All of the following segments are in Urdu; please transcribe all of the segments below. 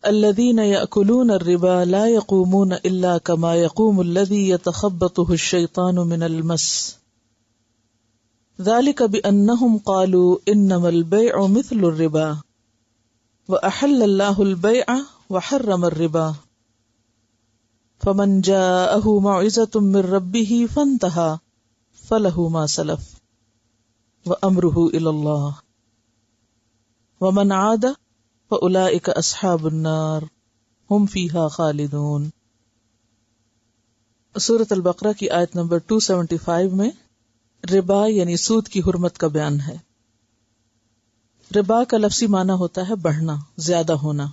الذین یأکلون الربا لا یقومون الا کما یقوم الذی یتخبطه الشیطان من المس ذلک بأنہم قالوا انما البیع مثل الربا وأحل اللہ البیع وحرم الربا فمن جاءه موعظة من ربه فانتهى فله ما سلف وامره الى اللہ ومن عاد فأولئک اصحاب النار ہم فیہا خالدون۔ سورۃ البقرہ کی آیت نمبر 275 میں ربا یعنی سود کی حرمت کا بیان ہے۔ ربا کا لفظی معنی ہوتا ہے بڑھنا، زیادہ ہونا،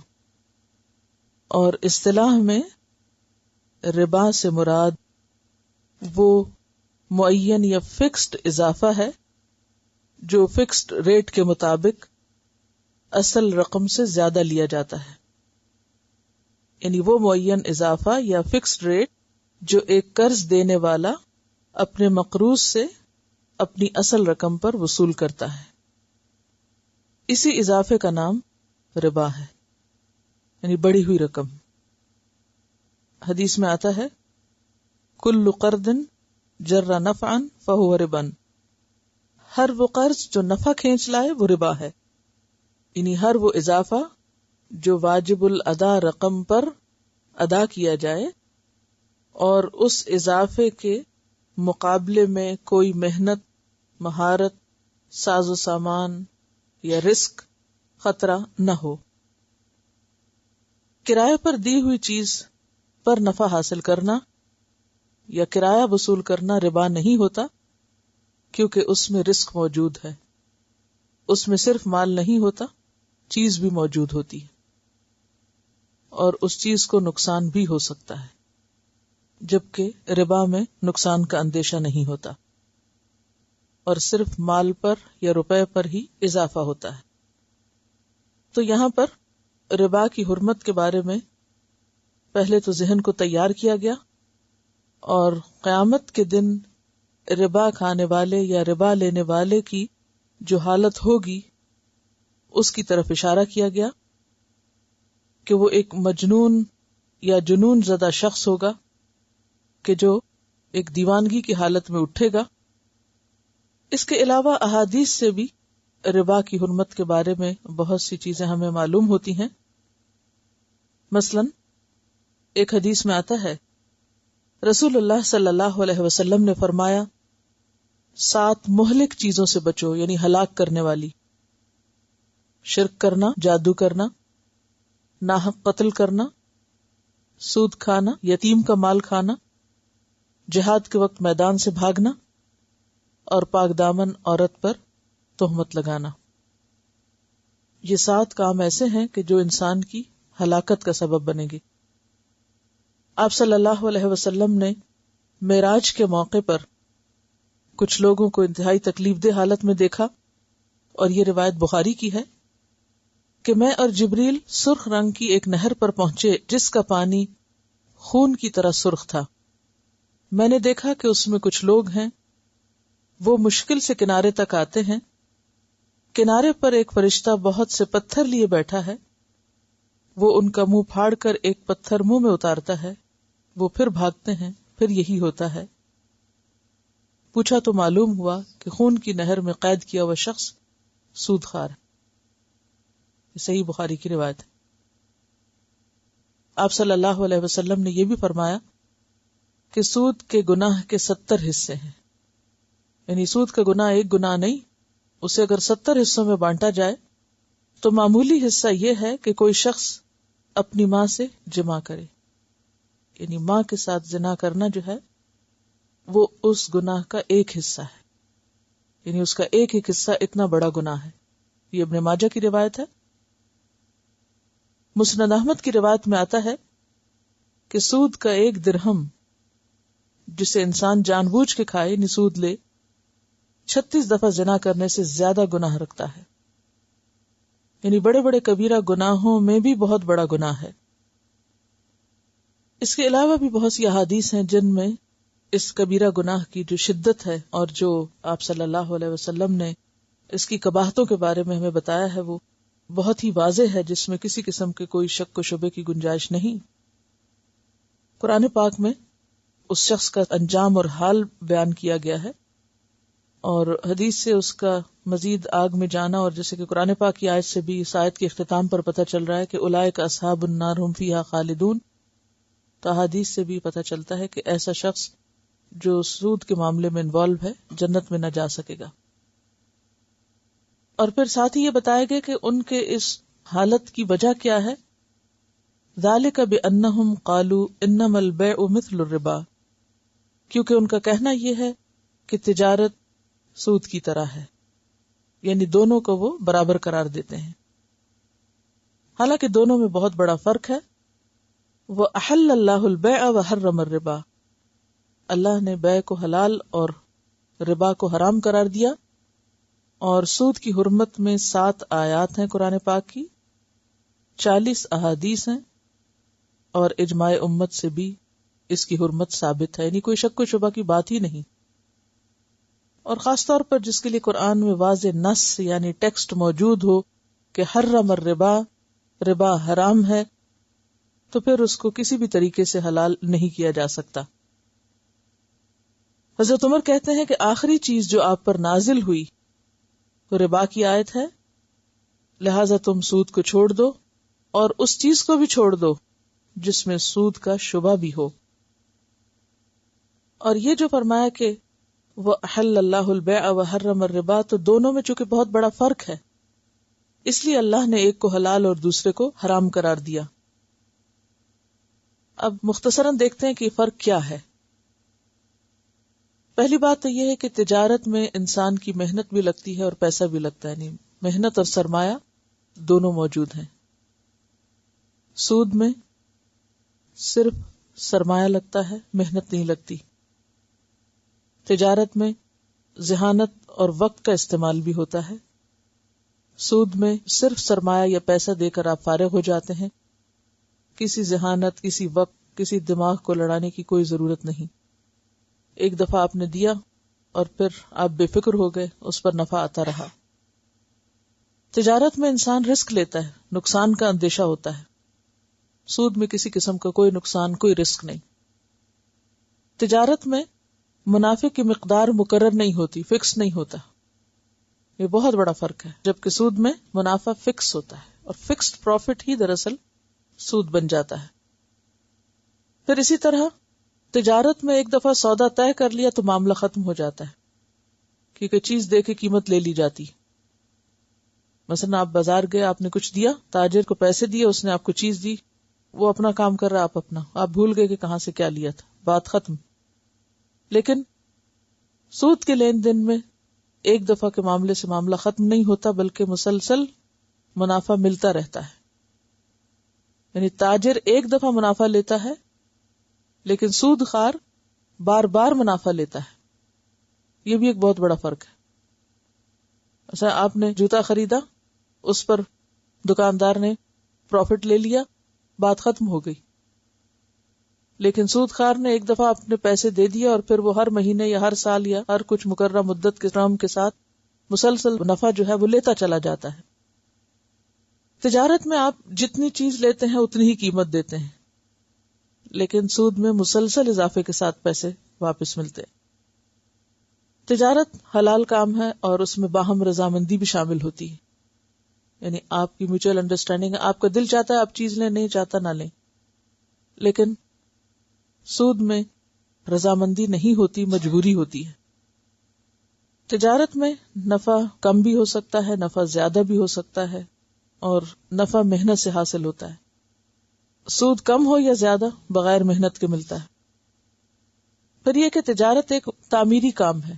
اور اصطلاح میں ربا سے مراد وہ معین یا فکسڈ اضافہ ہے جو فکسڈ ریٹ کے مطابق اصل رقم سے زیادہ لیا جاتا ہے، یعنی وہ معین اضافہ یا فکسڈ ریٹ جو ایک قرض دینے والا اپنے مقروض سے اپنی اصل رقم پر وصول کرتا ہے، اسی اضافے کا نام ربا ہے، یعنی بڑھی ہوئی رقم۔ حدیث میں آتا ہے کل قرض جر نفعا فہو ربا، ہر وہ قرض جو نفع کھینچ لائے وہ ربا ہے، یعنی ہر وہ اضافہ جو واجب الادا رقم پر ادا کیا جائے اور اس اضافے کے مقابلے میں کوئی محنت، مہارت، ساز و سامان یا رزق، خطرہ نہ ہو۔ کرایہ پر دی ہوئی چیز پر نفع حاصل کرنا یا کرایہ وصول کرنا ربا نہیں ہوتا، کیونکہ اس میں رزق موجود ہے، اس میں صرف مال نہیں ہوتا، چیز بھی موجود ہوتی ہے، اور اس چیز کو نقصان بھی ہو سکتا ہے، جبکہ ربا میں نقصان کا اندیشہ نہیں ہوتا اور صرف مال پر یا روپے پر ہی اضافہ ہوتا ہے۔ تو یہاں پر ربا کی حرمت کے بارے میں پہلے تو ذہن کو تیار کیا گیا، اور قیامت کے دن ربا کھانے والے یا ربا لینے والے کی جو حالت ہوگی اس کی طرف اشارہ کیا گیا کہ وہ ایک مجنون یا جنون زدہ شخص ہوگا کہ جو ایک دیوانگی کی حالت میں اٹھے گا۔ اس کے علاوہ احادیث سے بھی ربا کی حرمت کے بارے میں بہت سی چیزیں ہمیں معلوم ہوتی ہیں۔ مثلا ایک حدیث میں آتا ہے رسول اللہ صلی اللہ علیہ وسلم نے فرمایا 7 مہلک چیزوں سے بچو، یعنی ہلاک کرنے والی: شرک کرنا، جادو کرنا، ناحق قتل کرنا، سود کھانا، یتیم کا مال کھانا، جہاد کے وقت میدان سے بھاگنا، اور پاک دامن عورت پر تہمت لگانا۔ یہ 7 کام ایسے ہیں کہ جو انسان کی ہلاکت کا سبب بنے گی۔ آپ صلی اللہ علیہ وسلم نے معراج کے موقع پر کچھ لوگوں کو انتہائی تکلیف دہ حالت میں دیکھا، اور یہ روایت بخاری کی ہے کہ میں اور جبریل سرخ رنگ کی ایک نہر پر پہنچے جس کا پانی خون کی طرح سرخ تھا۔ میں نے دیکھا کہ اس میں کچھ لوگ ہیں، وہ مشکل سے کنارے تک آتے ہیں، کنارے پر ایک فرشتہ بہت سے پتھر لیے بیٹھا ہے، وہ ان کا منہ پھاڑ کر ایک پتھر منہ میں اتارتا ہے، وہ پھر بھاگتے ہیں، پھر یہی ہوتا ہے۔ پوچھا تو معلوم ہوا کہ خون کی نہر میں قید کیا ہوا شخص سود خوار ہے۔ صحیح بخاری کی روایت ہے۔ آپ صلی اللہ علیہ وسلم نے یہ بھی فرمایا کہ سود کے گناہ کے 70 حصے ہیں، یعنی سود کا گناہ ایک گناہ نہیں، اسے اگر 70 حصوں میں بانٹا جائے تو معمولی حصہ یہ ہے کہ کوئی شخص اپنی ماں سے جمع کرے، یعنی ماں کے ساتھ زنا کرنا جو ہے وہ اس گناہ کا ایک حصہ ہے، یعنی اس کا ایک حصہ اتنا بڑا گناہ ہے۔ یہ ابن ماجہ کی روایت ہے۔ مسند احمد کی روایت میں آتا ہے کہ سود کا 1 درہم جسے انسان جان بوجھ کے کھائے، یعنی سود لے، 36 دفعہ زنا کرنے سے زیادہ گناہ رکھتا ہے، یعنی بڑے بڑے کبیرہ گناہوں میں بھی بہت بڑا گناہ ہے۔ اس کے علاوہ بھی بہت سی احادیث ہیں جن میں اس کبیرہ گناہ کی جو شدت ہے اور جو آپ صلی اللہ علیہ وسلم نے اس کی قباحتوں کے بارے میں ہمیں بتایا ہے وہ بہت ہی واضح ہے، جس میں کسی قسم کے کوئی شک و شبے کی گنجائش نہیں۔ قرآن پاک میں اس شخص کا انجام اور حال بیان کیا گیا ہے، اور حدیث سے اس کا مزید آگ میں جانا، اور جیسے کہ قرآن پاک کی آیت سے بھی اس آیت کے اختتام پر پتہ چل رہا ہے کہ اولئک اصحاب النار ہم فیہا خالدون، تو حدیث سے بھی پتہ چلتا ہے کہ ایسا شخص جو سود کے معاملے میں انوالو ہے جنت میں نہ جا سکے گا۔ اور پھر ساتھ ہی یہ بتایا گیا کہ ان کے اس حالت کی وجہ کیا ہے، ذالک بانہم قالوا انما البیع مثل الربا، کیونکہ ان کا کہنا یہ ہے کہ تجارت سود کی طرح ہے، یعنی دونوں کو وہ برابر قرار دیتے ہیں، حالانکہ دونوں میں بہت بڑا فرق ہے۔ وَأَحَلَّ اللَّهُ الْبَيْعَ وَحَرَّمَ الرِّبَا، اللہ نے بیع کو حلال اور ربا کو حرام قرار دیا، اور سود کی حرمت میں 7 آیات ہیں قرآن پاک کی، 40 احادیث ہیں، اور اجماع امت سے بھی اس کی حرمت ثابت ہے، یعنی کوئی شک و شبہ کی بات ہی نہیں۔ اور خاص طور پر جس کے لیے قرآن میں واضح نص یعنی ٹیکسٹ موجود ہو کہ حرم الربا، ربا حرام ہے، تو پھر اس کو کسی بھی طریقے سے حلال نہیں کیا جا سکتا۔ حضرت عمر کہتے ہیں کہ آخری چیز جو آپ پر نازل ہوئی تو ربا کی آیت ہے، لہذا تم سود کو چھوڑ دو اور اس چیز کو بھی چھوڑ دو جس میں سود کا شبہ بھی ہو۔ اور یہ جو فرمایا کہ وَأَحَلَّ اللَّهُ الْبَيْعَ وَحَرَّمَ الرِّبَا، تو دونوں میں چونکہ بہت بڑا فرق ہے، اس لیے اللہ نے ایک کو حلال اور دوسرے کو حرام قرار دیا۔ اب مختصراً دیکھتے ہیں کہ فرق کیا ہے۔ پہلی بات تو یہ ہے کہ تجارت میں انسان کی محنت بھی لگتی ہے اور پیسہ بھی لگتا ہے، یعنی محنت اور سرمایہ دونوں موجود ہیں۔ سود میں صرف سرمایہ لگتا ہے، محنت نہیں لگتی۔ تجارت میں ذہانت اور وقت کا استعمال بھی ہوتا ہے، سود میں صرف سرمایہ یا پیسہ دے کر آپ فارغ ہو جاتے ہیں، کسی ذہانت، کسی وقت، کسی دماغ کو لڑانے کی کوئی ضرورت نہیں۔ ایک دفعہ آپ نے دیا اور پھر آپ بے فکر ہو گئے، اس پر نفع آتا رہا۔ تجارت میں انسان رسک لیتا ہے، نقصان کا اندیشہ ہوتا ہے، سود میں کسی قسم کا کوئی نقصان، کوئی رسک نہیں۔ تجارت میں منافع کی مقدار مقرر نہیں ہوتی، فکس نہیں ہوتا، یہ بہت بڑا فرق ہے، جبکہ سود میں منافع فکس ہوتا ہے، اور فکسڈ پروفٹ ہی دراصل سود بن جاتا ہے۔ پھر اسی طرح تجارت میں ایک دفعہ سودا طے کر لیا تو معاملہ ختم ہو جاتا ہے، کیونکہ چیز دے کے قیمت لے لی جاتی۔ مثلا آپ بازار گئے، آپ نے کچھ دیا، تاجر کو پیسے دیے، اس نے آپ کو چیز دی، وہ اپنا کام کر رہا، آپ اپنا، آپ بھول گئے کہ کہاں سے کیا لیا تھا، بات ختم۔ لیکن سود کے لین دین میں ایک دفعہ کے معاملے سے معاملہ ختم نہیں ہوتا، بلکہ مسلسل منافع ملتا رہتا ہے، یعنی تاجر ایک دفعہ منافع لیتا ہے لیکن سود خار بار بار منافع لیتا ہے۔ یہ بھی ایک بہت بڑا فرق ہے۔ ایسا آپ نے جوتا خریدا، اس پر دکاندار نے پروفٹ لے لیا، بات ختم ہو گئی، لیکن سود خار نے ایک دفعہ اپنے پیسے دے دیا اور پھر وہ ہر مہینے یا ہر سال یا ہر کچھ مقررہ مدت کے ٹرم کے ساتھ مسلسل نفع جو ہے وہ لیتا چلا جاتا ہے۔ تجارت میں آپ جتنی چیز لیتے ہیں اتنی ہی قیمت دیتے ہیں، لیکن سود میں مسلسل اضافے کے ساتھ پیسے واپس ملتے ہیں۔ تجارت حلال کام ہے اور اس میں باہم رضامندی بھی شامل ہوتی ہے، یعنی آپ کی میوچل انڈرسٹینڈنگ ہے، آپ کا دل چاہتا ہے آپ چیز لیں، نہیں چاہتا نہ لیں۔ لیکن سود میں رضامندی نہیں ہوتی، مجبوری ہوتی ہے۔ تجارت میں نفع کم بھی ہو سکتا ہے، نفع زیادہ بھی ہو سکتا ہے، اور نفع محنت سے حاصل ہوتا ہے۔ سود کم ہو یا زیادہ بغیر محنت کے ملتا ہے۔ پھر یہ کہ تجارت ایک تعمیری کام ہے،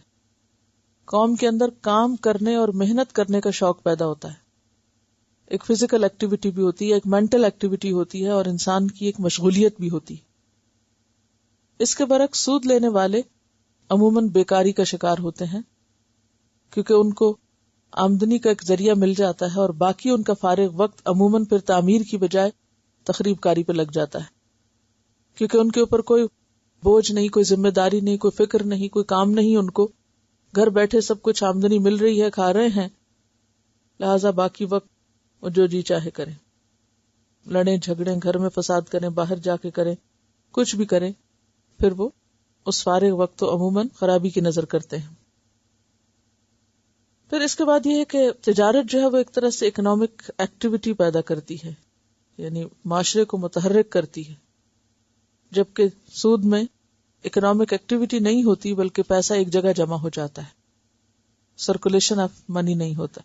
قوم کے اندر کام کرنے اور محنت کرنے کا شوق پیدا ہوتا ہے۔ ایک فزیکل ایکٹیویٹی بھی ہوتی ہے، ایک مینٹل ایکٹیویٹی ہوتی ہے، اور انسان کی ایک مشغولیت بھی ہوتی ہے۔ اس کے برعکس سود لینے والے عموماً بیکاری کا شکار ہوتے ہیں، کیونکہ ان کو آمدنی کا ایک ذریعہ مل جاتا ہے، اور باقی ان کا فارغ وقت عموماً پھر تعمیر کی بجائے تخریب کاری پہ لگ جاتا ہے، کیونکہ ان کے اوپر کوئی بوجھ نہیں، کوئی ذمہ داری نہیں، کوئی فکر نہیں، کوئی کام نہیں، ان کو گھر بیٹھے سب کچھ آمدنی مل رہی ہے، کھا رہے ہیں، لہذا باقی وقت وہ جو جی چاہے کریں، لڑیں جھگڑیں، گھر میں فساد کریں، باہر جا کے کریں، کچھ بھی کریں، پھر وہ اس فارغ وقت تو عموماً خرابی کی نظر کرتے ہیں۔ پھر اس کے بعد یہ ہے کہ تجارت جو ہے وہ ایک طرح سے اکنامک ایکٹیویٹی پیدا کرتی ہے، یعنی معاشرے کو متحرک کرتی ہے، جبکہ سود میں اکنامک ایکٹیویٹی نہیں ہوتی بلکہ پیسہ ایک جگہ جمع ہو جاتا ہے، سرکولیشن آف منی نہیں ہوتا،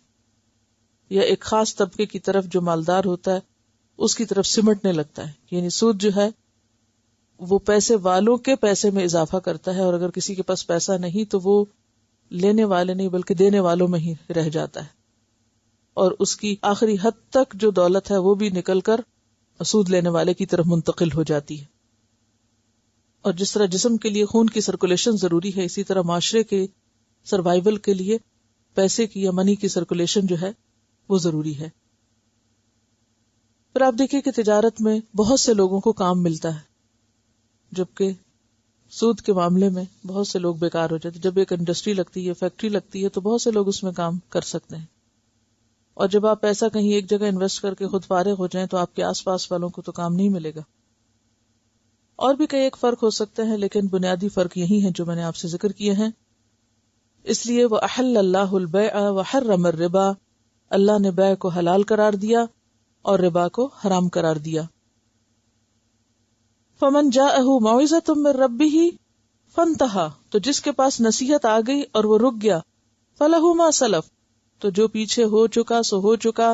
یا ایک خاص طبقے کی طرف جو مالدار ہوتا ہے اس کی طرف سمٹنے لگتا ہے۔ یعنی سود جو ہے وہ پیسے والوں کے پیسے میں اضافہ کرتا ہے، اور اگر کسی کے پاس پیسہ نہیں تو وہ لینے والے نہیں بلکہ دینے والوں میں ہی رہ جاتا ہے، اور اس کی آخری حد تک جو دولت ہے وہ بھی نکل کر سود لینے والے کی طرف منتقل ہو جاتی ہے۔ اور جس طرح جسم کے لیے خون کی سرکولیشن ضروری ہے، اسی طرح معاشرے کے سروائیول کے لیے پیسے کی یا منی کی سرکولیشن جو ہے وہ ضروری ہے۔ پھر آپ دیکھیں کہ تجارت میں بہت سے لوگوں کو کام ملتا ہے، جبکہ سود کے معاملے میں بہت سے لوگ بیکار ہو جاتے۔ جب ایک انڈسٹری لگتی ہے، فیکٹری لگتی ہے، تو بہت سے لوگ اس میں کام کر سکتے ہیں، اور جب آپ پیسہ کہیں ایک جگہ انویسٹ کر کے خود فارغ ہو جائیں تو آپ کے آس پاس والوں کو تو کام نہیں ملے گا۔ اور بھی کئی ایک فرق ہو سکتے ہیں، لیکن بنیادی فرق یہی ہے جو میں نے آپ سے ذکر کیے ہیں۔ اس لیے وَأَحَلَّ اللَّهُ الْبَيْعَ وَحَرَّمَ الرِّبَا، اللہ نے بیع کو حلال قرار دیا اور ربا کو حرام قرار دیا۔ فَمَنْ جَاءَهُ مَوْعِظَةٌ مِّن رَّبِّهِ فَانْتَهَىٰ، تو جس کے پاس نصیحت آ گئی اور وہ رک گیا، فَلَهُ مَا سَلَف، تو جو پیچھے ہو چکا سو ہو چکا،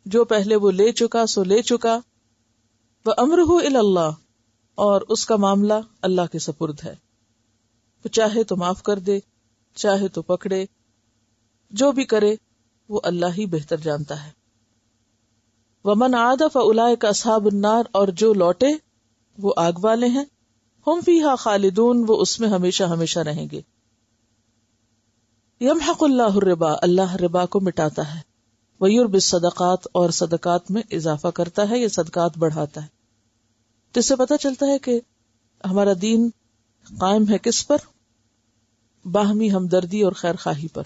جو پہلے وہ لے چکا سو لے چکا، وَأَمْرُهُ إِلَى اللَّهِ، اور اس کا معاملہ اللہ کے سپرد ہے، وہ چاہے تو معاف کر دے، چاہے تو پکڑے، جو بھی کرے وہ اللہ ہی بہتر جانتا ہے۔ وَمَنْ عَادَ فَأُولَٰئِكَ أَصْحَابُ النَّارِ، اور جو لوٹے وہ آگ والے ہیں، ہم فیہا خالدون، وہ اس میں ہمیشہ ہمیشہ رہیں گے۔ یمحق اللہ الربا، اللہ ربا کو مٹاتا ہے، ویربی الصدقات، اور صدقات میں اضافہ کرتا ہے یا صدقات بڑھاتا ہے۔ تو اس سے پتہ چلتا ہے کہ ہمارا دین قائم ہے کس پر؟ باہمی ہمدردی اور خیر خواہی پر۔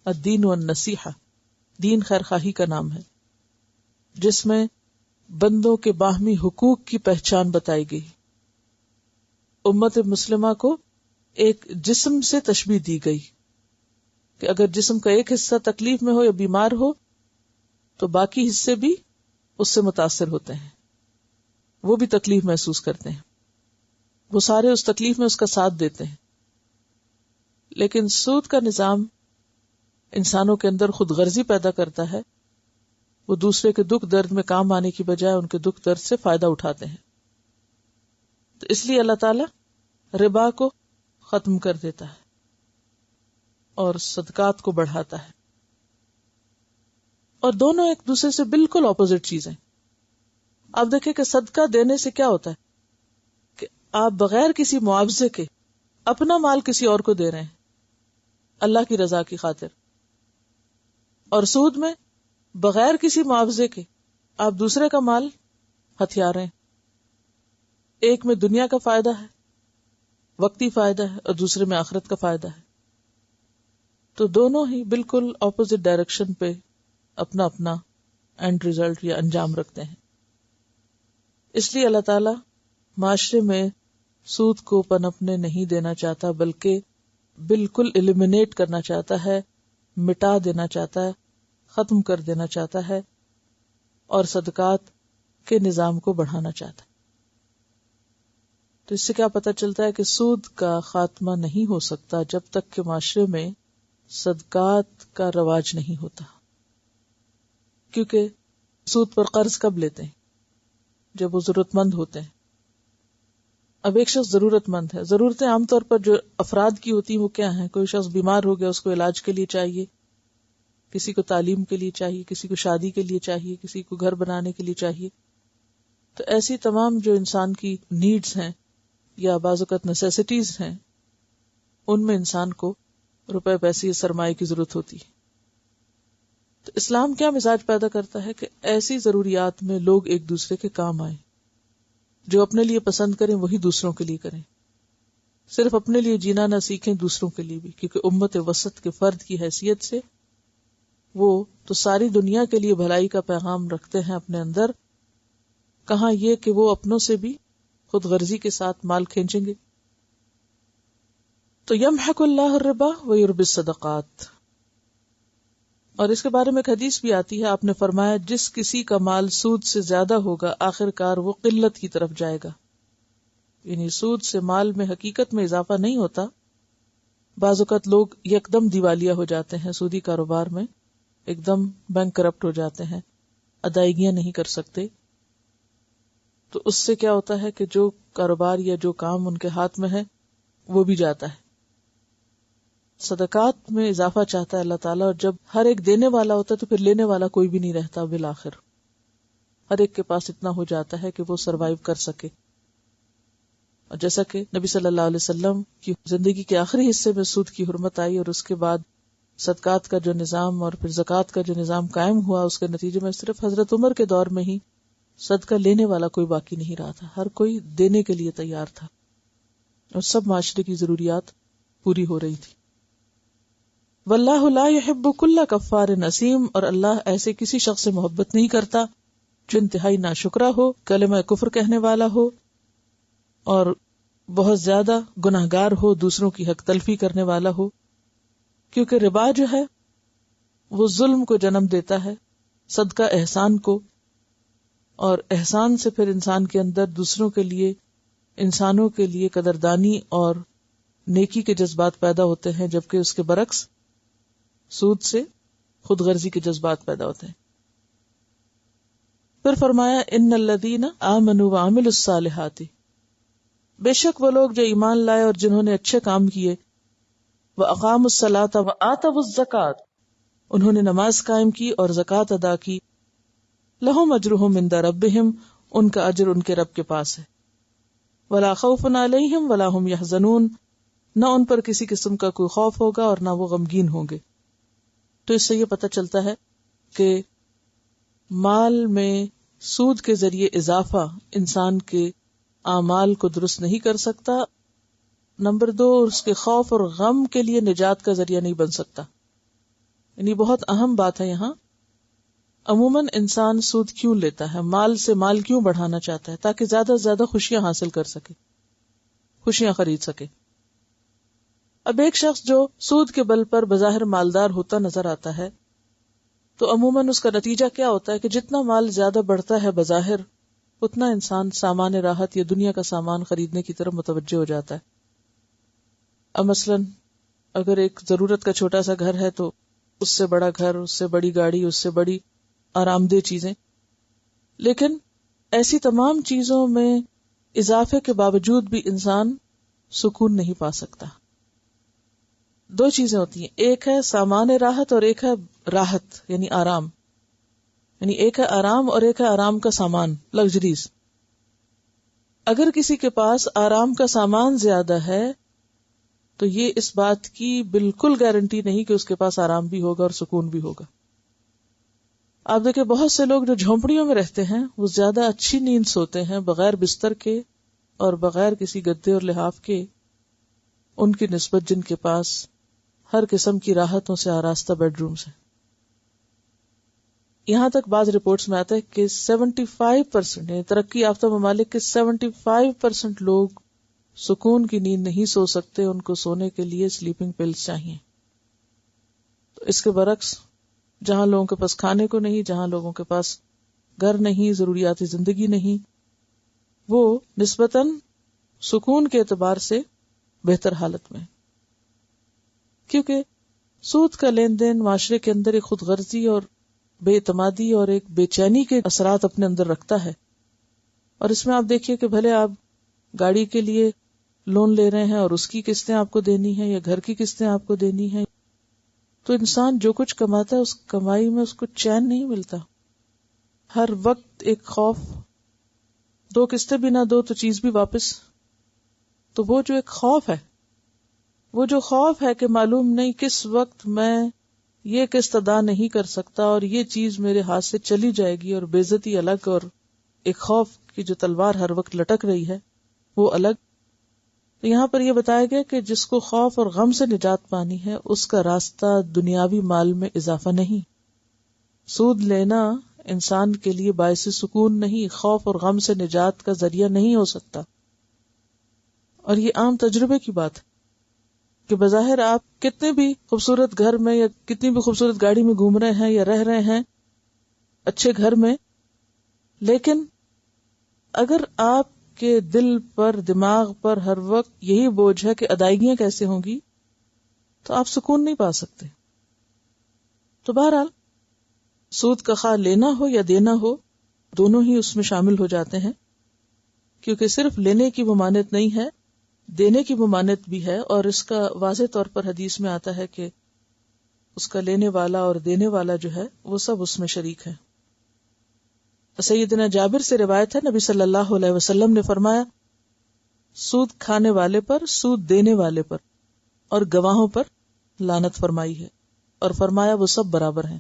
الدین والنصیحہ، دین خیر خواہی کا نام ہے، جس میں بندوں کے باہمی حقوق کی پہچان بتائی گئی۔ امت مسلمہ کو ایک جسم سے تشبیہ دی گئی کہ اگر جسم کا ایک حصہ تکلیف میں ہو یا بیمار ہو تو باقی حصے بھی اس سے متاثر ہوتے ہیں، وہ بھی تکلیف محسوس کرتے ہیں، وہ سارے اس تکلیف میں اس کا ساتھ دیتے ہیں۔ لیکن سود کا نظام انسانوں کے اندر خود غرضی پیدا کرتا ہے، وہ دوسرے کے دکھ درد میں کام آنے کی بجائے ان کے دکھ درد سے فائدہ اٹھاتے ہیں۔ تو اس لیے اللہ تعالیٰ ربا کو ختم کر دیتا ہے اور صدقات کو بڑھاتا ہے، اور دونوں ایک دوسرے سے بالکل اپوزٹ چیزیں۔ آپ دیکھیں کہ صدقہ دینے سے کیا ہوتا ہے کہ آپ بغیر کسی معاوضے کے اپنا مال کسی اور کو دے رہے ہیں اللہ کی رضا کی خاطر، اور سود میں بغیر کسی معاوضے کے آپ دوسرے کا مال ہتھیار رہے ہیں۔ ایک میں دنیا کا فائدہ ہے، وقتی فائدہ ہے، اور دوسرے میں آخرت کا فائدہ ہے، تو دونوں ہی بالکل اپوزٹ ڈائریکشن پہ اپنا اپنا اینڈ ریزلٹ یا انجام رکھتے ہیں۔ اس لیے اللہ تعالی معاشرے میں سود کو پنپنے نہیں دینا چاہتا، بلکہ بالکل ایلیمینیٹ کرنا چاہتا ہے، مٹا دینا چاہتا ہے، ختم کر دینا چاہتا ہے، اور صدقات کے نظام کو بڑھانا چاہتا ہے۔ تو اس سے کیا پتہ چلتا ہے کہ سود کا خاتمہ نہیں ہو سکتا جب تک کہ معاشرے میں صدقات کا رواج نہیں ہوتا، کیونکہ سود پر قرض کب لیتے ہیں؟ جب وہ ضرورت مند ہوتے ہیں۔ اب ایک شخص ضرورت مند ہے، ضرورتیں عام طور پر جو افراد کی ہوتی ہیں وہ کیا ہیں؟ کوئی شخص بیمار ہو گیا، اس کو علاج کے لیے چاہیے، کسی کو تعلیم کے لیے چاہیے، کسی کو شادی کے لیے چاہیے، کسی کو گھر بنانے کے لیے چاہیے۔ تو ایسی تمام جو انسان کی نیڈز ہیں یا بعض اوقات نیسیسٹیز ہیں، ان میں انسان کو روپے پیسے سرمایہ کی ضرورت ہوتی ہے۔ تو اسلام کیا مزاج پیدا کرتا ہے کہ ایسی ضروریات میں لوگ ایک دوسرے کے کام آئیں، جو اپنے لیے پسند کریں وہی دوسروں کے لیے کریں، صرف اپنے لیے جینا نہ سیکھیں، دوسروں کے لیے بھی، کیونکہ امت وسط کے فرد کی حیثیت سے وہ تو ساری دنیا کے لیے بھلائی کا پیغام رکھتے ہیں اپنے اندر، کہاں یہ کہ وہ اپنوں سے بھی خود غرضی کے ساتھ مال کھینچیں گے۔ تو یمحق اللہ الربا ویربی الصدقات، اور اس کے بارے میں ایک حدیث بھی آتی ہے، آپ نے فرمایا جس کسی کا مال سود سے زیادہ ہوگا آخر کار وہ قلت کی طرف جائے گا۔ یعنی سود سے مال میں حقیقت میں اضافہ نہیں ہوتا، بعض اوقات لوگ یکدم دیوالیہ ہو جاتے ہیں سودی کاروبار میں، ایک دم بینک کرپٹ ہو جاتے ہیں، ادائیگیاں نہیں کر سکتے، تو اس سے کیا ہوتا ہے کہ جو کاروبار یا جو کام ان کے ہاتھ میں ہے وہ بھی جاتا ہے۔ صدقات میں اضافہ چاہتا ہے اللہ تعالیٰ، اور جب ہر ایک دینے والا ہوتا ہے تو پھر لینے والا کوئی بھی نہیں رہتا، بالآخر ہر ایک کے پاس اتنا ہو جاتا ہے کہ وہ سروائیو کر سکے۔ اور جیسا کہ نبی صلی اللہ علیہ وسلم کی زندگی کے آخری حصے میں سود کی حرمت آئی، اور اس کے بعد صدقات کا جو نظام اور پھر زکوٰۃ کا جو نظام قائم ہوا، اس کے نتیجے میں صرف حضرت عمر کے دور میں ہی صدقہ لینے والا کوئی باقی نہیں رہا تھا، ہر کوئی دینے کے لیے تیار تھا، اور سب معاشرے کی ضروریات پوری ہو رہی تھی۔ واللہ لا يحب كل کفار نسیم، اور اللہ ایسے کسی شخص سے محبت نہیں کرتا جو انتہائی ناشکرا ہو، کلمہ کفر کہنے والا ہو، اور بہت زیادہ گناہگار ہو، دوسروں کی حق تلفی کرنے والا ہو، کیونکہ ربا جو ہے وہ ظلم کو جنم دیتا ہے، صدقہ احسان کو، اور احسان سے پھر انسان کے اندر دوسروں کے لیے، انسانوں کے لیے قدردانی اور نیکی کے جذبات پیدا ہوتے ہیں، جبکہ اس کے برعکس سود سے خود غرضی کے جذبات پیدا ہوتے ہیں۔ پھر فرمایا ان الذین آمنوا وعملوا الصالحات، بے شک وہ لوگ جو ایمان لائے اور جنہوں نے اچھے کام کیے، واقاموا الصلاۃ وآتوا الزکاۃ، انہوں نے نماز قائم کی اور زکوٰۃ ادا کی، لہم اجرہم عند ربہم، ان کا اجر ان کے رب کے پاس ہے، ولا خوف علیہم ولا هم یحزنون، نہ ان پر کسی قسم کا کوئی خوف ہوگا اور نہ وہ غمگین ہوں گے۔ تو اس سے یہ پتہ چلتا ہے کہ مال میں سود کے ذریعے اضافہ انسان کے اعمال کو درست نہیں کر سکتا، نمبر 2 اس کے خوف اور غم کے لیے نجات کا ذریعہ نہیں بن سکتا۔ یعنی بہت اہم بات ہے یہاں، عموماً انسان سود کیوں لیتا ہے، مال سے مال کیوں بڑھانا چاہتا ہے؟ تاکہ زیادہ سے زیادہ خوشیاں حاصل کر سکے، خوشیاں خرید سکے۔ اب ایک شخص جو سود کے بل پر بظاہر مالدار ہوتا نظر آتا ہے تو عموماً اس کا نتیجہ کیا ہوتا ہے کہ جتنا مال زیادہ بڑھتا ہے بظاہر، اتنا انسان سامان راحت یا دنیا کا سامان خریدنے کی طرف متوجہ ہو جاتا ہے۔ اب مثلاً اگر ایک ضرورت کا چھوٹا سا گھر ہے تو اس سے بڑا گھر، اس سے بڑی گاڑی، اس سے بڑی آرام دہ چیزیں، لیکن ایسی تمام چیزوں میں اضافے کے باوجود بھی انسان سکون نہیں پا سکتا۔ 2 چیزیں ہوتی ہیں، ایک ہے سامان راحت اور ایک ہے راحت یعنی آرام، یعنی ایک ہے آرام اور ایک ہے آرام کا سامان، لگژریز۔ اگر کسی کے پاس آرام کا سامان زیادہ ہے تو یہ اس بات کی بالکل گارنٹی نہیں کہ اس کے پاس آرام بھی ہوگا اور سکون بھی ہوگا۔ آپ دیکھیں بہت سے لوگ جو جھونپڑیوں میں رہتے ہیں وہ زیادہ اچھی نیند سوتے ہیں بغیر بستر کے اور بغیر کسی گدے اور لحاف کے، ان کی نسبت جن کے پاس ہر قسم کی راحتوں سے آراستہ بیڈ رومز ہیں۔ یہاں تک بعض رپورٹس میں آتا ہے کہ 75% یعنی ترقی یافتہ ممالک کے 75% لوگ سکون کی نیند نہیں سو سکتے، ان کو سونے کے لیے سلیپنگ پلز چاہیے۔ تو اس کے برعکس جہاں لوگوں کے پاس کھانے کو نہیں، جہاں لوگوں کے پاس گھر نہیں، ضروریات زندگی نہیں، وہ نسبتاً سکون کے اعتبار سے بہتر حالت میں، کیونکہ سود کا لین دین معاشرے کے اندر ایک خود غرضی اور بے اعتمادی اور ایک بے چینی کے اثرات اپنے اندر رکھتا ہے۔ اور اس میں آپ دیکھیے کہ بھلے آپ گاڑی کے لیے لون لے رہے ہیں اور اس کی قسطیں آپ کو دینی ہیں یا گھر کی قسطیں آپ کو دینی ہیں، تو انسان جو کچھ کماتا ہے اس کمائی میں اس کو چین نہیں ملتا، ہر وقت ایک خوف، 2 قسطیں بھی نہ دو تو چیز بھی واپس۔ تو وہ جو ایک خوف ہے، وہ جو خوف ہے کہ معلوم نہیں کس وقت میں یہ قسط ادا نہیں کر سکتا اور یہ چیز میرے ہاتھ سے چلی جائے گی، اور بے عزتی الگ اور ایک خوف کی جو تلوار ہر وقت لٹک رہی ہے وہ الگ۔ تو یہاں پر یہ بتایا گیا کہ جس کو خوف اور غم سے نجات پانی ہے اس کا راستہ دنیاوی مال میں اضافہ نہیں، سود لینا انسان کے لیے باعث سکون نہیں، خوف اور غم سے نجات کا ذریعہ نہیں ہو سکتا. اور یہ عام تجربے کی بات ہے کہ بظاہر آپ کتنے بھی خوبصورت گھر میں یا کتنی بھی خوبصورت گاڑی میں گھوم رہے ہیں یا رہ رہے ہیں اچھے گھر میں، لیکن اگر آپ کے دل پر، دماغ پر ہر وقت یہی بوجھ ہے کہ ادائیگیاں کیسے ہوں گی، تو آپ سکون نہیں پا سکتے. تو بہرحال سود کا خواہ لینا ہو یا دینا ہو، دونوں ہی اس میں شامل ہو جاتے ہیں، کیونکہ صرف لینے کی ممانعت نہیں ہے، دینے کی ممانعت بھی ہے. اور اس کا واضح طور پر حدیث میں آتا ہے کہ اس کا لینے والا اور دینے والا جو ہے وہ سب اس میں شریک ہے. سیدنا جابر سے روایت ہے، نبی صلی اللہ علیہ وسلم نے فرمایا، سود کھانے والے پر، سود دینے والے پر اور گواہوں پر لعنت فرمائی ہے، اور فرمایا وہ سب برابر ہیں.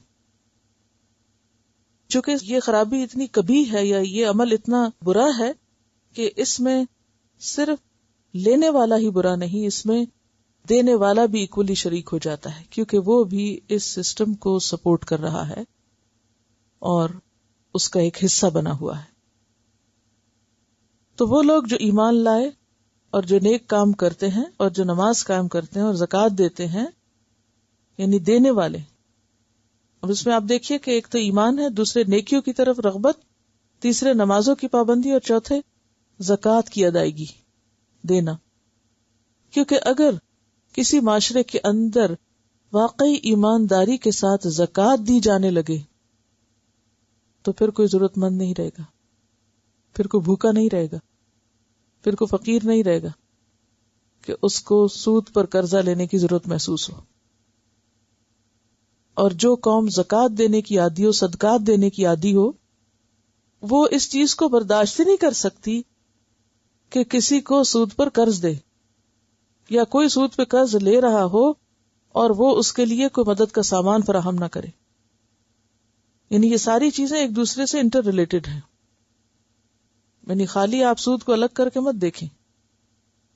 چونکہ یہ خرابی اتنی کبھی ہے یا یہ عمل اتنا برا ہے کہ اس میں صرف لینے والا ہی برا نہیں، اس میں دینے والا بھی ایکولی شریک ہو جاتا ہے، کیونکہ وہ بھی اس سسٹم کو سپورٹ کر رہا ہے اور اس کا ایک حصہ بنا ہوا ہے. تو وہ لوگ جو ایمان لائے اور جو نیک کام کرتے ہیں اور جو نماز قائم کرتے ہیں اور زکوٰۃ دیتے ہیں، یعنی دینے والے. اب اس میں آپ دیکھیے کہ ایک تو ایمان ہے، دوسرے نیکیوں کی طرف رغبت، تیسرے نمازوں کی پابندی، اور چوتھے زکوٰۃ کی ادائیگی، دینا. کیونکہ اگر کسی معاشرے کے اندر واقعی ایمانداری کے ساتھ زکوٰۃ دی جانے لگے تو پھر کوئی ضرورت مند نہیں رہے گا، پھر کوئی بھوکا نہیں رہے گا، پھر کوئی فقیر نہیں رہے گا کہ اس کو سود پر قرضہ لینے کی ضرورت محسوس ہو. اور جو قوم زکوٰۃ دینے کی عادی ہو، صدقات دینے کی عادی ہو، وہ اس چیز کو برداشت نہیں کر سکتی کہ کسی کو سود پر قرض دے یا کوئی سود پہ قرض لے رہا ہو اور وہ اس کے لیے کوئی مدد کا سامان فراہم نہ کرے. یعنی یہ ساری چیزیں ایک دوسرے سے انٹر ریلیٹڈ ہیں. یعنی خالی آپ سود کو الگ کر کے مت دیکھیں،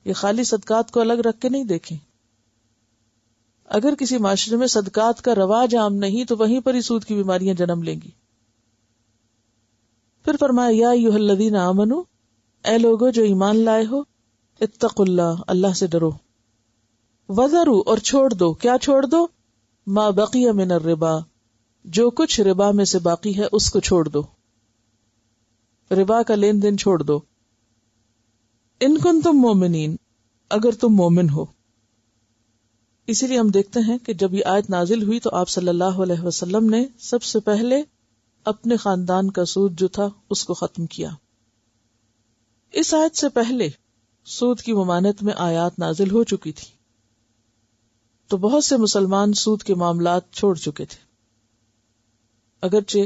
یہ خالی صدقات کو الگ رکھ کے نہیں دیکھیں. اگر کسی معاشرے میں صدقات کا رواج عام نہیں تو وہیں پر ہی سود کی بیماریاں جنم لیں گی. پھر فرمایا یا ایھا الذین آمنوا، اے لوگو جو ایمان لائے ہو، اتقوا اللہ، اللہ سے ڈرو، وذروا، اور چھوڑ دو. کیا چھوڑ دو؟ ما بقی من الربا، جو کچھ ربا میں سے باقی ہے اس کو چھوڑ دو، ربا کا لین دین چھوڑ دو. ان کنتم مومنین، اگر تم مومن ہو. اسی لیے ہم دیکھتے ہیں کہ جب یہ آیت نازل ہوئی تو آپ صلی اللہ علیہ وسلم نے سب سے پہلے اپنے خاندان کا سود جو تھا اس کو ختم کیا. اس آیت سے پہلے سود کی ممانعت میں آیات نازل ہو چکی تھی، تو بہت سے مسلمان سود کے معاملات چھوڑ چکے تھے. اگرچہ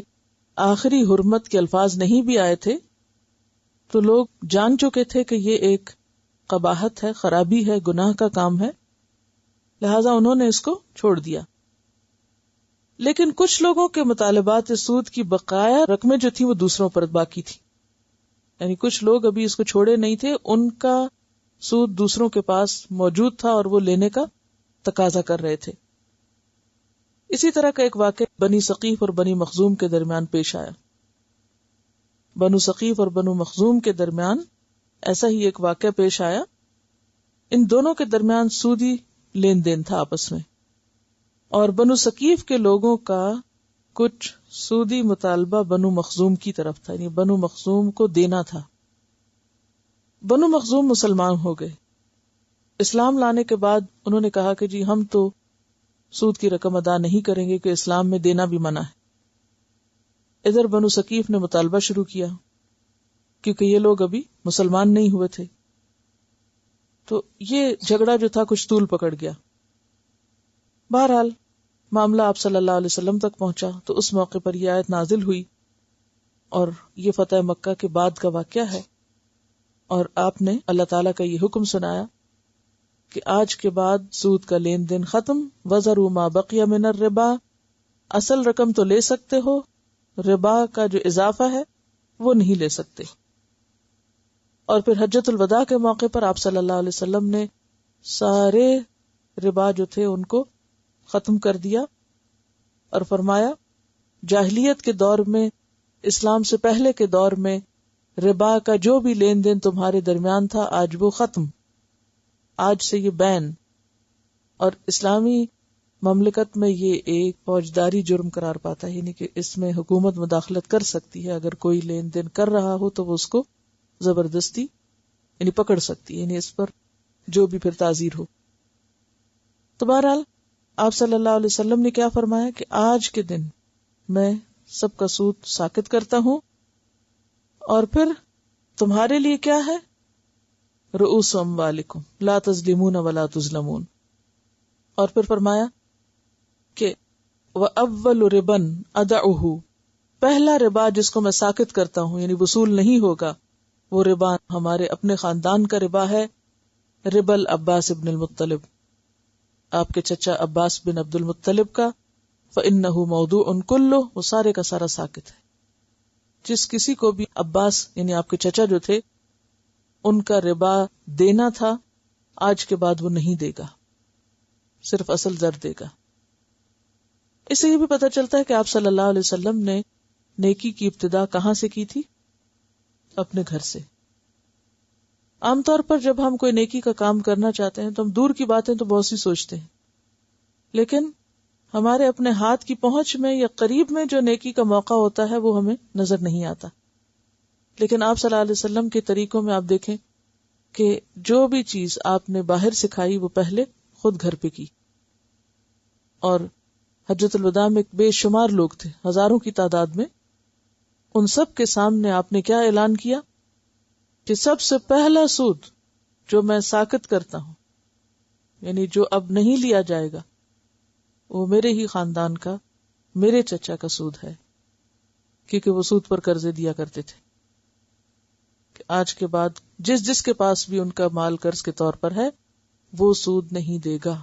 آخری حرمت کے الفاظ نہیں بھی آئے تھے تو لوگ جان چکے تھے کہ یہ ایک قباحت ہے، خرابی ہے، گناہ کا کام ہے، لہذا انہوں نے اس کو چھوڑ دیا. لیکن کچھ لوگوں کے مطالبات سود کی بقایا رقمیں جو تھیں وہ دوسروں پر باقی تھی. یعنی کچھ لوگ ابھی اس کو چھوڑے نہیں تھے، ان کا سود دوسروں کے پاس موجود تھا اور وہ لینے کا تقاضا کر رہے تھے. اسی طرح کا ایک واقعہ بنی ثقیف اور بنی مخزوم کے درمیان پیش آیا. بنو ثقیف اور بنو مخزوم کے درمیان ایسا ہی ایک واقعہ پیش آیا. ان دونوں کے درمیان سودی لین دین تھا آپس میں، اور بنو ثقیف کے لوگوں کا کچھ سودی مطالبہ بنو مخزوم کی طرف تھا، یعنی بنو مخزوم کو دینا تھا. بنو مخزوم مسلمان ہو گئے. اسلام لانے کے بعد انہوں نے کہا کہ جی ہم تو سود کی رقم ادا نہیں کریں گے کہ اسلام میں دینا بھی منع ہے. ادھر بنو ثقیف نے مطالبہ شروع کیا کیونکہ یہ لوگ ابھی مسلمان نہیں ہوئے تھے. تو یہ جھگڑا جو تھا کچھ طول پکڑ گیا. بہرحال معاملہ آپ صلی اللہ علیہ وسلم تک پہنچا تو اس موقع پر یہ آیت نازل ہوئی، اور یہ فتح مکہ کے بعد کا واقعہ ہے. اور آپ نے اللہ تعالیٰ کا یہ حکم سنایا کہ آج کے بعد سود کا لین دین ختم. وَذَرُوا مَا بَقِيَ مِنَ الرِّبَا، اصل رقم تو لے سکتے ہو، ربا کا جو اضافہ ہے وہ نہیں لے سکتے. اور پھر حجۃ الوداع کے موقع پر آپ صلی اللہ علیہ وسلم نے سارے ربا جو تھے ان کو ختم کر دیا اور فرمایا جاہلیت کے دور میں، اسلام سے پہلے کے دور میں ربا کا جو بھی لین دین تمہارے درمیان تھا آج وہ ختم، آج سے یہ بین، اور اسلامی مملکت میں یہ ایک فوجداری جرم قرار پاتا ہے، یعنی کہ اس میں حکومت مداخلت کر سکتی ہے، اگر کوئی لین دین کر رہا ہو تو وہ اس کو زبردستی یعنی پکڑ سکتی ہے، یعنی اس پر جو بھی پھر تعزیر ہو۔ تو بہرحال آپ صلی اللہ علیہ وسلم نے کیا فرمایا کہ آج کے دن میں سب کا سود ساکت کرتا ہوں، اور پھر تمہارے لیے کیا ہے؟ رؤوس اموالکم لا تظلمون ولا تظلمون، اور پھر فرمایا کہ وَأَوَّلُ رِبًا أَدَعُهُ، پہلا ربا جس کو میں ساکت کرتا ہوں یعنی وصول نہیں ہوگا، وہ ربا ہمارے اپنے خاندان کا ربا ہے، ربا العباس ابن المطلب، آپ کے چچا عباس بن عبد المطلب کا، فَإِنَّهُ مَوْضُوعٌ كُلُّهُ، وہ سارے کا سارا ساکت ہے۔ جس کسی کو بھی عباس یعنی آپ کے چچا جو تھے ان کا ربا دینا تھا، آج کے بعد وہ نہیں دے گا، صرف اصل زر دے گا۔ اس سے یہ بھی پتہ چلتا ہے کہ آپ صلی اللہ علیہ وسلم نے نیکی کی ابتدا کہاں سے کی تھی؟ اپنے گھر سے۔ عام طور پر جب ہم کوئی نیکی کا کام کرنا چاہتے ہیں تو ہم دور کی باتیں تو بہت سی سوچتے ہیں، لیکن ہمارے اپنے ہاتھ کی پہنچ میں یا قریب میں جو نیکی کا موقع ہوتا ہے وہ ہمیں نظر نہیں آتا۔ لیکن آپ صلی اللہ علیہ وسلم کے طریقوں میں آپ دیکھیں کہ جو بھی چیز آپ نے باہر سکھائی وہ پہلے خود گھر پہ کی، اور حجۃ الوداع میں بے شمار لوگ تھے، ہزاروں کی تعداد میں، ان سب کے سامنے آپ نے کیا اعلان کیا کہ سب سے پہلا سود جو میں ساکت کرتا ہوں، یعنی جو اب نہیں لیا جائے گا، وہ میرے ہی خاندان کا، میرے چچا کا سود ہے، کیونکہ وہ سود پر قرضے دیا کرتے تھے کہ آج کے بعد جس کے پاس بھی ان کا مال قرض کے طور پر ہے وہ سود نہیں دے گا۔